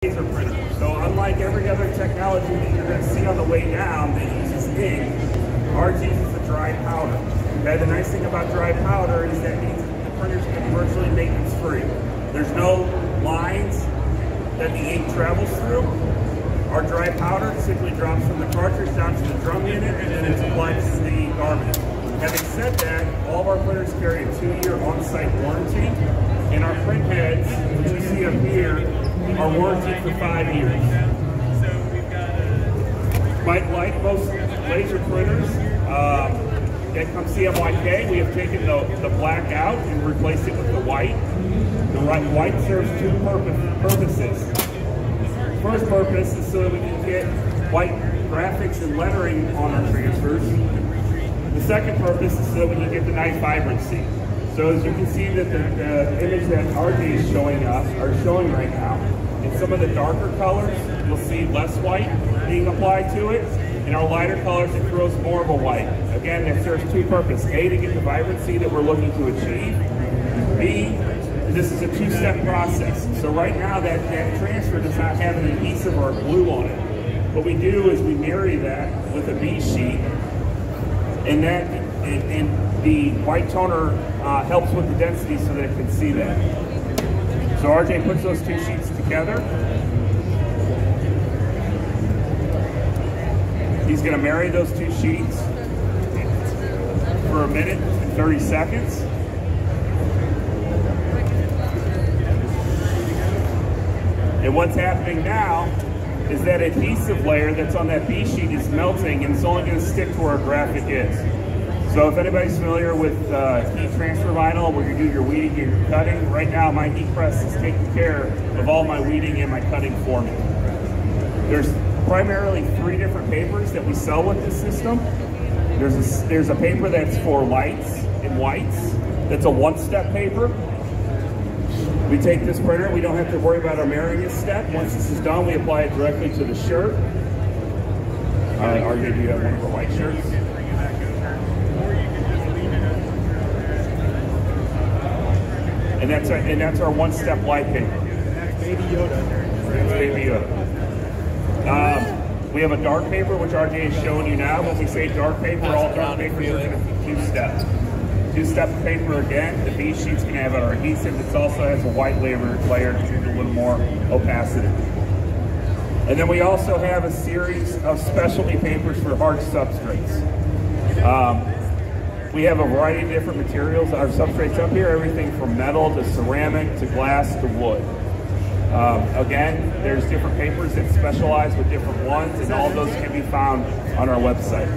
Laser printer. So unlike every other technology that you're going to see on the way down that uses ink, ours uses a dry powder. Okay, the nice thing about dry powder is that means the printer's going to be virtually maintenance free. There's no lines that the ink travels through. Our dry powder simply drops from the cartridge down to the drum unit and then it's applied to the garment. Having said that, all of our printers carry a 2-year on-site warranty, and our print heads, which you see up here, are warranted for 5 years. Like most laser printers that come CMYK, we have taken the black out and replaced it with the white. The white serves 2 purposes. First purpose is so that we can get white graphics and lettering on our transfers. The second purpose is so that we can get the nice vibrancy. So as you can see that the image that RJ is showing right now, in some of the darker colors, you'll see less white being applied to it. In our lighter colors, it throws more of a white. Again, that serves 2 purposes. A, to get the vibrancy that we're looking to achieve. B, this is a 2-step process. So right now that transfer does not have an adhesive or a glue on it. What we do is we marry that with a B sheet, and the white toner helps with the density so that it can see that. So RJ puts those 2 sheets together. He's going to marry those 2 sheets for 1 minute and 30 seconds. And what's happening now is that adhesive layer that's on that B sheet is melting, and it's only going to stick to where our graphic is. So if anybody's familiar with heat transfer vinyl, where you do your weeding and your cutting, right now my heat press is taking care of all my weeding and my cutting for me. There's primarily 3 different papers that we sell with this system. There's a paper that's for lights and whites. That's a 1-step paper. We take this printer, we don't have to worry about our marrying step. Once this is done, we apply it directly to the shirt. RJ, do you have one of our white shirts? And that's our 1-step light paper. That's Baby Yoda. That's Baby Yoda. We have a dark paper, which RJ is showing you now. When we say dark paper, all dark papers are going to be 2 steps. 2-step paper again. The B sheet's going to have our adhesive. It also has a white layer to give it a little more opacity. And then we also have a series of specialty papers for hard substrates. We have a variety of different materials. Our substrates up here, everything from metal to ceramic to glass to wood. Again, there's different papers that specialize with different ones, and all those can be found on our website.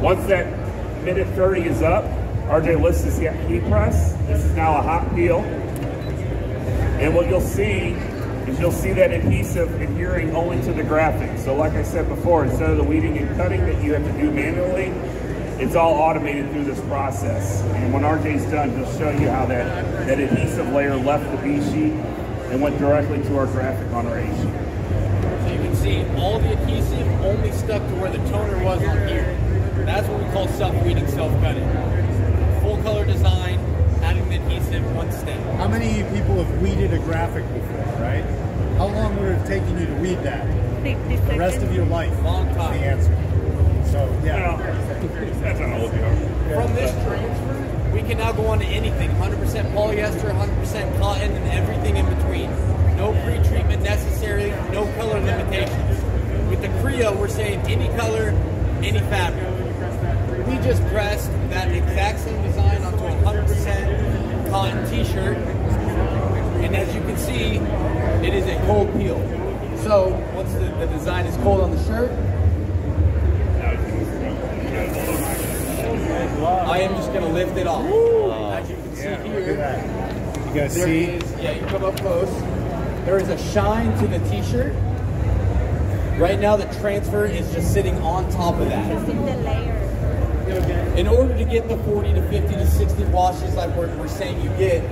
Once that minute 30 is up, RJ lifts his heat press. This is now a hot peel. And what you'll see is that adhesive adhering only to the graphic. So like I said before, instead of the weeding and cutting that you have to do manually, it's all automated through this process. And when RJ's done, he'll show you how that adhesive layer left the B sheet and went directly to our graphic on our A sheet. So you can see all the adhesive only stuck to where the toner was on here. That's what we call self-weeding, self-cutting. Full color design, adding the adhesive 1 step. How many people have weeded a graphic before, right? How long would it have taken you to weed that? 50 The rest of your life. Long time. The answer. So, yeah. That's an old From this transfer, we can now go on to anything. 100% polyester, 100% cotton, and everything in between. No pre-treatment necessary, no color limitations. With the Crio, we're saying any color, any fabric. We just pressed that exact same design onto a 100% cotton t-shirt, and as you can see, it is a cold peel. So once the design is cold on the shirt, I am just going to lift it off. As you can see here, you guys see? Yeah, you come up close. There is a shine to the t-shirt. Right now the transfer is just sitting on top of that. Just in the layer. In order to get the 40 to 50 to 60 washes like we're saying you get,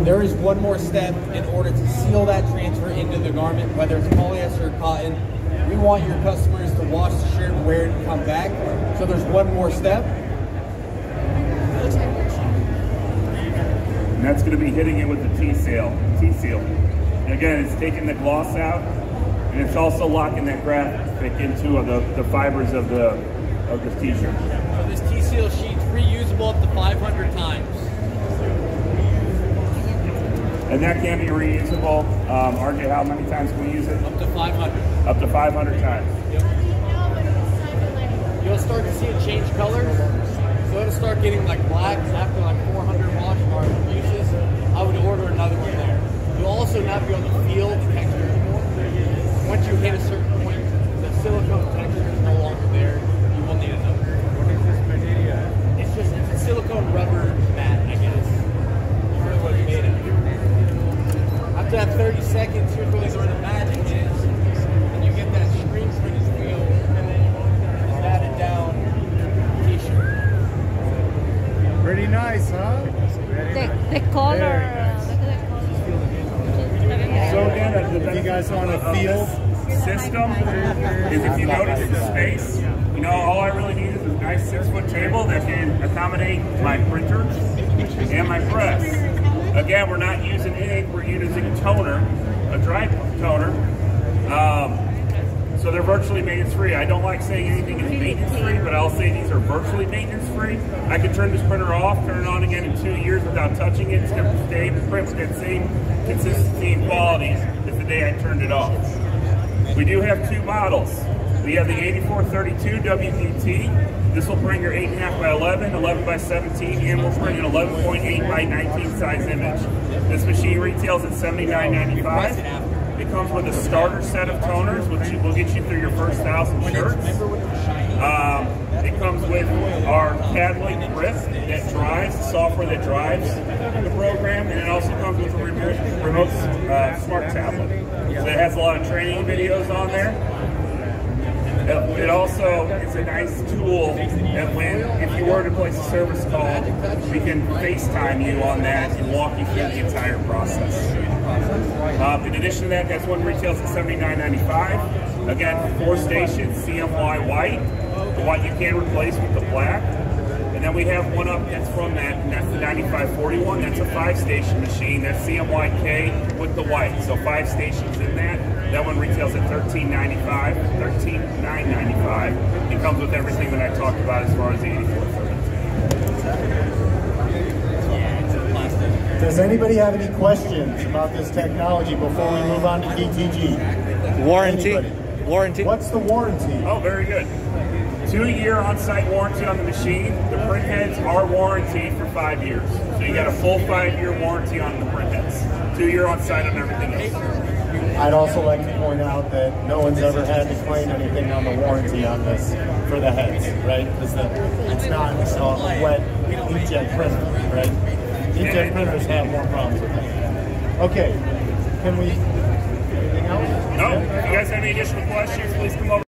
there is one more step in order to seal that transfer into the garment, whether it's polyester or cotton. We want your customers to wash the shirt, wear it, and come back. So there's one more step. And that's going to be hitting it with the T-seal. Again, it's taking the gloss out, and it's also locking that graphic into the fibers of the t-shirt. So this T-Seal sheet's reusable up to 500 times. And that can be reusable. RJ, how many times can we use it? Up to 500. Up to 500 times. Yep. You'll start to see it change colors. So it'll start getting like black after like 400 wash or uses. I would order another one there. You'll also not be able to feel the texture anymore. Once you hit a certain point, the silicone texture is no longer there. You will need another. What is this material? It's a silicone rubber mat, I guess. It's really what it's made of. After that 30 seconds, here's really where the magic is. And you get that screen printed feel, and then you mat it down t-shirt. Pretty nice, huh? The color. So again, the If you guys want to of feel, this system is if you notice the space, you know, all I really need is a nice 6-foot table that can accommodate my printer and my press. Again, we're not using ink, we're using toner, a dry toner. So they're virtually maintenance-free. I don't like saying anything is maintenance-free, but I'll say these are virtually maintenance-free. I can turn this printer off, turn it on again in 2 years without touching it. It's going to stay print with that same consistency and quality as the day I turned it off. We do have 2 models. We have the 8432 WPT. This will bring your 8.5 by 11, 11 by 17, and we'll bring an 11.8 by 19 size image. This machine retails at $79.95. It comes with a starter set of toners, which will get you through your first 1,000 shirts. It comes with our CAD-Link wrist that drives, the software that drives the program, and it also comes with a remote smart tablet. So it has a lot of training videos on there. It also is a nice tool that if you were to place a service call, we can FaceTime you on that and walk you through the entire process. In addition to that, that's one retails at $79.95. Again, 4 stations, CMY white. The white you can replace with the black. And then we have one up that's from that, and that's the 9541. That's a 5-station machine. That's CMYK with the white. So 5 stations in that. That one retails at $13.95, $13,995. It comes with everything that I talked about as far as the 8432. does anybody have any questions about this technology before we move on to DTG? Warranty? Anybody? Warranty? What's the warranty? Oh, very good. 2-year on-site warranty on the machine. The print heads are warranted for 5 years. So you got a full 5-year warranty on the print heads. 2-year on-site on everything else. I'd also like to point out that no one's ever had to claim anything on the warranty on this for the heads, right? Because it's not a wet inkjet printer, right? Inkjet printers have more problems with that. Okay, can we, anything else? No, if you guys have any additional questions, please come over.